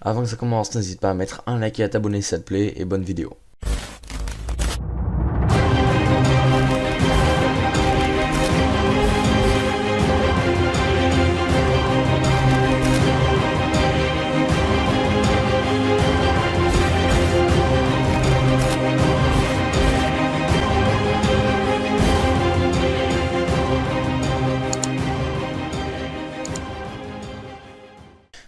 Avant que ça commence, n'hésite pas à mettre un like et à t'abonner si ça te plaît, et bonne vidéo.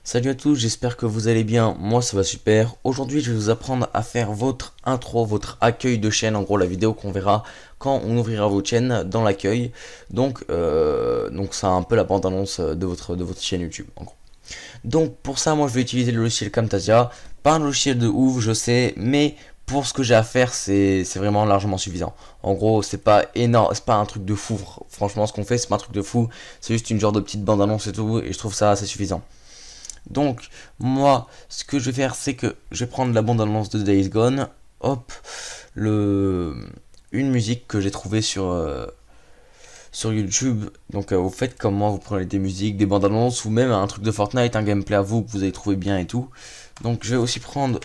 Salut à tous, j'espère que vous allez bien, moi ça va super. Aujourd'hui je vais vous apprendre à faire votre intro, votre accueil de chaîne, en gros la vidéo qu'on verra quand on ouvrira votre chaîne dans l'accueil. Donc c'est un peu la bande-annonce de votre chaîne YouTube en gros. Donc pour ça moi je vais utiliser le logiciel Camtasia, pas un logiciel de ouf je sais, mais pour ce que j'ai à faire c'est vraiment largement suffisant. En gros c'est pas énorme, c'est pas un truc de fou, franchement ce qu'on fait c'est pas un truc de fou, c'est juste une genre de petite bande-annonce et tout, et je trouve ça assez suffisant. Donc, moi, ce que je vais faire, c'est que je vais prendre la bande-annonce de Days Gone, hop, une musique que j'ai trouvée sur YouTube. Donc, vous faites comme moi, vous prenez des musiques, des bandes-annonces, ou même un truc de Fortnite, un gameplay à vous que vous avez trouvé bien et tout. Donc, je vais aussi prendre,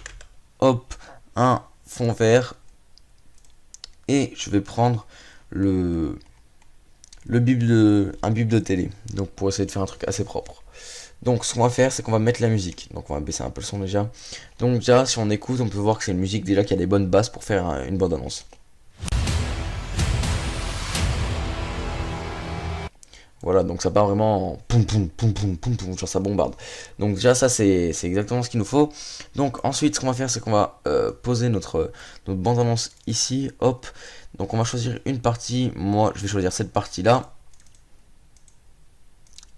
hop, un fond vert, et je vais prendre un bip de télé. Donc, pour essayer de faire un truc assez propre. Donc ce qu'on va faire c'est qu'on va mettre la musique. Donc on va baisser un peu le son déjà. Donc déjà si on écoute on peut voir que c'est une musique déjà qui a des bonnes basses pour faire une bande annonce. Voilà, donc ça part vraiment en poum poum poum poum poum poum, genre ça bombarde. Donc déjà ça c'est exactement ce qu'il nous faut. Donc ensuite ce qu'on va faire c'est qu'on va poser notre bande annonce ici, hop. Donc on va choisir une partie, moi je vais choisir cette partie là.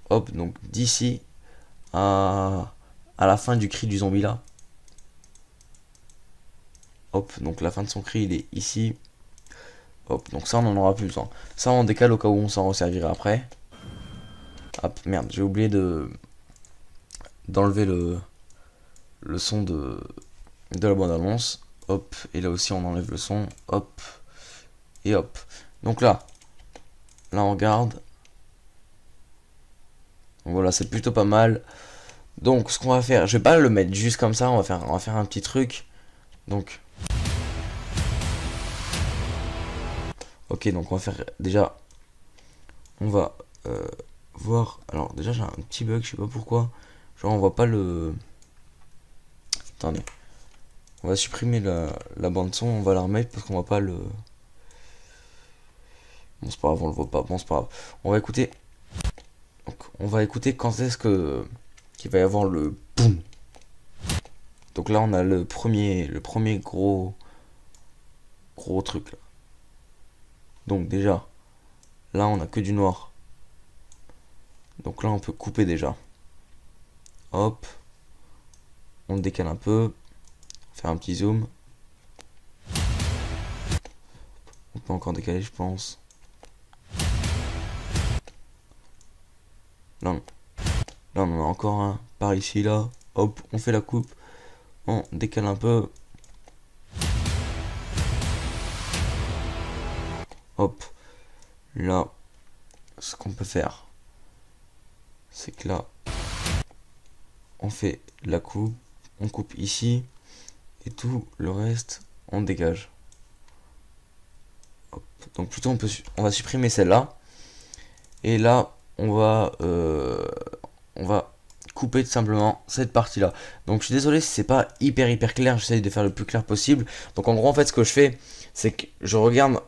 Hop, donc d'ici à la fin du cri du zombie là. Hop, donc la fin de son cri il est ici. Hop, donc ça on en aura plus besoin. Ça on décale au cas où on s'en resservira après. Hop, merde, j'ai oublié d'enlever le son de la bande annonce. Hop, et là aussi on enlève le son. Hop, et hop. Donc là on regarde. Donc voilà, c'est plutôt pas mal. Donc ce qu'on va faire, je vais pas le mettre juste comme ça, on va faire un petit truc. Donc ok, donc on va faire déjà, on va voir. Alors déjà j'ai un petit bug, je sais pas pourquoi. Genre on voit pas le. Attendez. On va supprimer la bande son, on va la remettre parce qu'on voit pas le. Bon c'est pas grave, on le voit pas. Bon c'est pas grave. On va écouter. Donc on va écouter quand est-ce que qu'il va y avoir le boum. Donc là on a le premier gros truc là. Donc déjà là on a que du noir. Donc là on peut couper déjà. Hop. On le décale un peu. Faire un petit zoom. On peut encore décaler je pense. Là on en a encore un par ici là. Hop, on fait la coupe. On décale un peu. Hop. Là, ce qu'on peut faire, c'est que là, on fait la coupe. On coupe ici. Et tout le reste, on dégage. Hop. Donc plutôt on va supprimer celle-là. Et là, on va couper tout simplement cette partie là. Donc je suis désolé si c'est pas hyper clair, j'essaie de faire le plus clair possible. Donc en gros en fait ce que je fais c'est que je regarde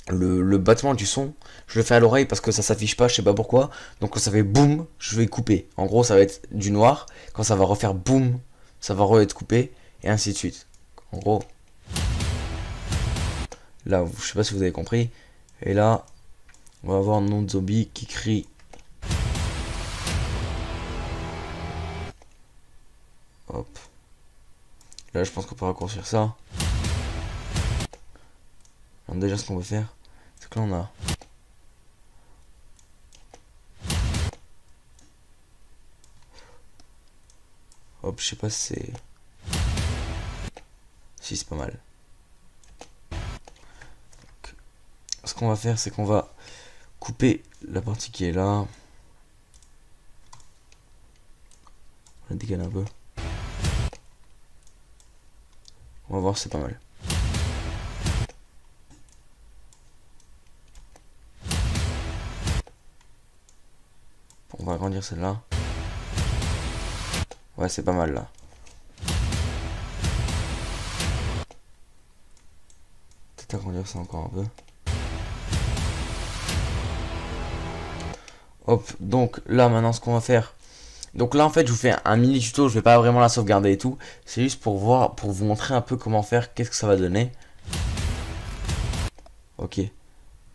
le battement du son, je le fais à l'oreille parce que ça s'affiche pas, je sais pas pourquoi. Donc quand ça fait boum, je vais couper. En gros ça va être du noir, quand ça va refaire boum, ça va être coupé et ainsi de suite. En gros là, je sais pas si vous avez compris. Et là, on va avoir un nom de zombie qui crie. Hop. Là, je pense qu'on peut raccourcir ça. Alors, déjà, ce qu'on va faire, c'est que là, on a. Hop, je sais pas si c'est. Si, c'est pas mal. Donc, ce qu'on va faire, c'est qu'on va couper la partie qui est là. On la décale un peu. On va voir, c'est pas mal. On va agrandir celle-là. Ouais, c'est pas mal là. Peut-être agrandir ça encore un peu. Hop, donc là maintenant ce qu'on va faire. Donc là en fait je vous fais un mini tuto, je vais pas vraiment la sauvegarder et tout. C'est juste pour voir, pour vous montrer un peu comment faire, qu'est-ce que ça va donner. Ok,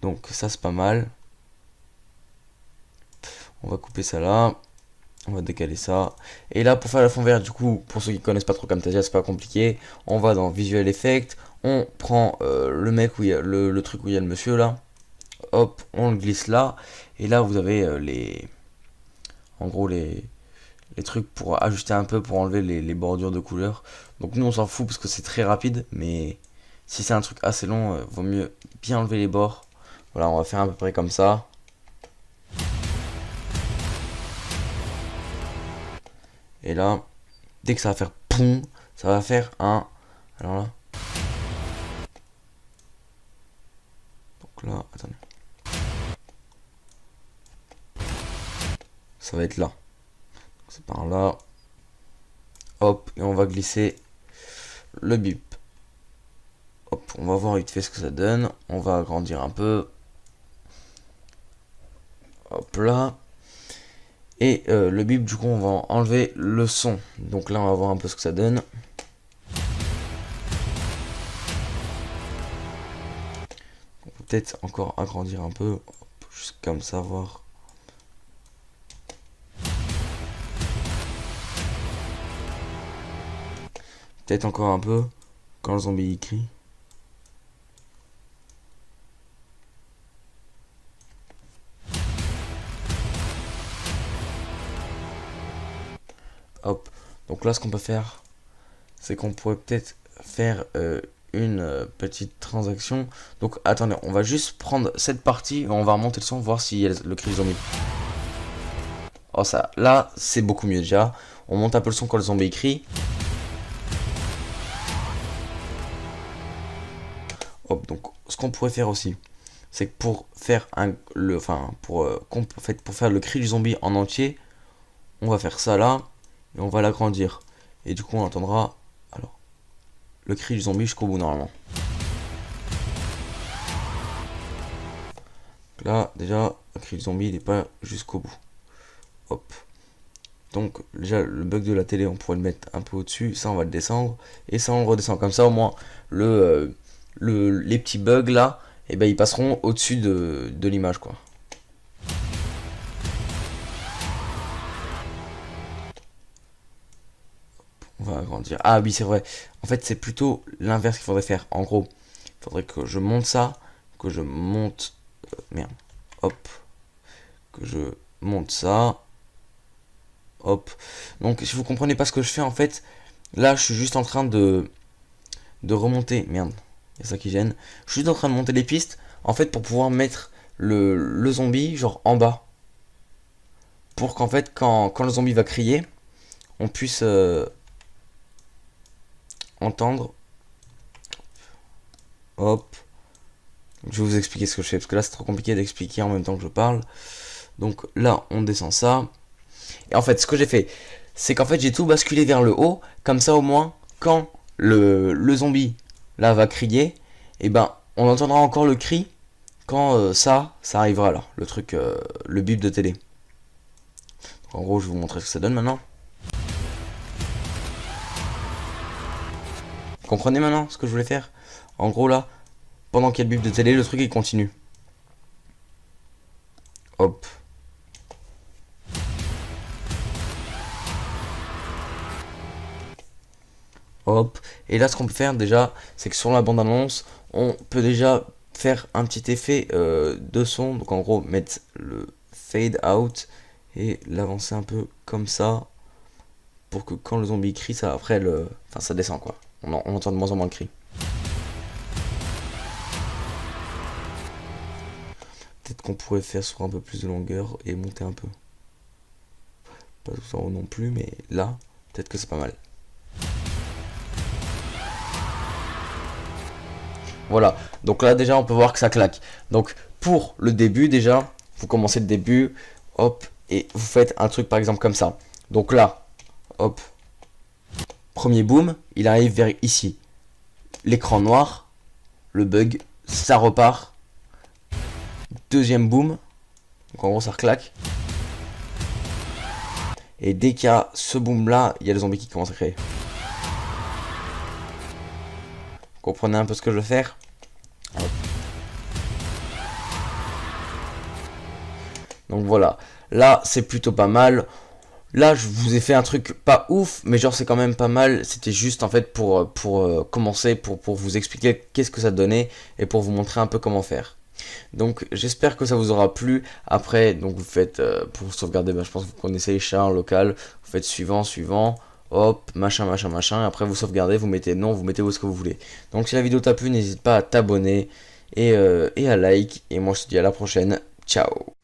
donc ça c'est pas mal. On va couper ça là. On va décaler ça. Et là pour faire le fond vert, du coup, pour ceux qui connaissent pas trop Camtasia, c'est pas compliqué. On va dans Visual Effects. On prend le mec où il y a le truc où il y a le monsieur là. Hop, on le glisse là. Et là vous avez en gros les trucs pour ajuster un peu, pour enlever les bordures de couleur. Donc nous on s'en fout parce que c'est très rapide, mais si c'est un truc assez long, vaut mieux bien enlever les bords. Voilà, on va faire à peu près comme ça. Et là, dès que ça va faire poum, ça va faire un... Alors là... Donc là, attendez. Ça va être là. C'est par là. Hop, et on va glisser le bip. Hop, on va voir vite fait ce que ça donne. On va agrandir un peu. Hop là. Et le bip, du coup, on va enlever le son. Donc là, on va voir un peu ce que ça donne. On peut peut-être encore agrandir un peu. Hop, juste comme ça, voir. Peut-être encore un peu quand le zombie crie. Hop. Donc là, ce qu'on peut faire, c'est qu'on pourrait peut-être faire une petite transaction. Donc attendez, on va juste prendre cette partie et on va remonter le son, voir s'il y a le cri du zombie. Oh ça, là, c'est beaucoup mieux déjà. On monte un peu le son quand le zombie crie. Hop, donc ce qu'on pourrait faire aussi, c'est que pour faire pour faire le cri du zombie en entier, on va faire ça là et on va l'agrandir. Et du coup, on entendra alors le cri du zombie jusqu'au bout normalement. Là, déjà, le cri du zombie, il n'est pas jusqu'au bout. Hop. Donc, déjà, le bug de la télé, on pourrait le mettre un peu au-dessus. Ça, on va le descendre. Et ça, on le redescend. Comme ça, au moins, les petits bugs là, et ben, ils passeront au-dessus de l'image, quoi. On va agrandir. Ah oui, c'est vrai. En fait, c'est plutôt l'inverse qu'il faudrait faire. En gros, il faudrait que je monte ça, que je monte... merde. Hop. Que je monte ça. Hop. Donc, si vous comprenez pas ce que je fais, en fait, là, je suis juste en train de remonter. Merde. Il y a ça qui gêne. Je suis juste en train de monter les pistes, en fait, pour pouvoir mettre le zombie, genre, en bas. Pour qu'en fait, quand le zombie va crier, on puisse entendre. Hop. Je vais vous expliquer ce que je fais, parce que là, c'est trop compliqué d'expliquer en même temps que je parle. Donc là, on descend ça. Et en fait, ce que j'ai fait, c'est qu'en fait, j'ai tout basculé vers le haut. Comme ça, au moins, quand le zombie, là, va crier, et ben, on entendra encore le cri quand ça arrivera là. Le truc, le bip de télé. Donc, en gros, je vais vous montrer ce que ça donne maintenant. Vous comprenez maintenant ce que je voulais faire? En gros, là, pendant qu'il y a le bip de télé, le truc, il continue. Hop. Hop. Et là, ce qu'on peut faire déjà, c'est que sur la bande-annonce, on peut déjà faire un petit effet de son. Donc en gros, mettre le fade out et l'avancer un peu comme ça. Pour que quand le zombie crie, ça après enfin ça descend quoi. On entend de moins en moins le cri. Peut-être qu'on pourrait faire sur un peu plus de longueur et monter un peu. Pas tout en haut non plus, mais là, peut-être que c'est pas mal. Voilà, donc là déjà on peut voir que ça claque. Donc pour le début déjà, vous commencez le début, hop, et vous faites un truc par exemple comme ça. Donc là, hop, premier boom, il arrive vers ici. L'écran noir, le bug, ça repart. Deuxième boom, donc en gros ça reclaque. Et dès qu'il y a ce boom là, il y a les zombies qui commencent à créer. Comprenez un peu ce que je veux faire? Hop. Donc voilà, là c'est plutôt pas mal. Là je vous ai fait un truc pas ouf, mais genre c'est quand même pas mal. C'était juste en fait pour commencer, pour vous expliquer qu'est-ce que ça donnait et pour vous montrer un peu comment faire. Donc j'espère que ça vous aura plu. Après, donc vous faites, pour sauvegarder, je pense que vous connaissez les chats en local. Vous faites suivant, suivant, hop, machin, machin, machin. Et après vous sauvegardez, vous mettez non, vous mettez où ce que vous voulez. Donc si la vidéo t'a plu, n'hésite pas à t'abonner et à like. Et moi je te dis à la prochaine. Ciao.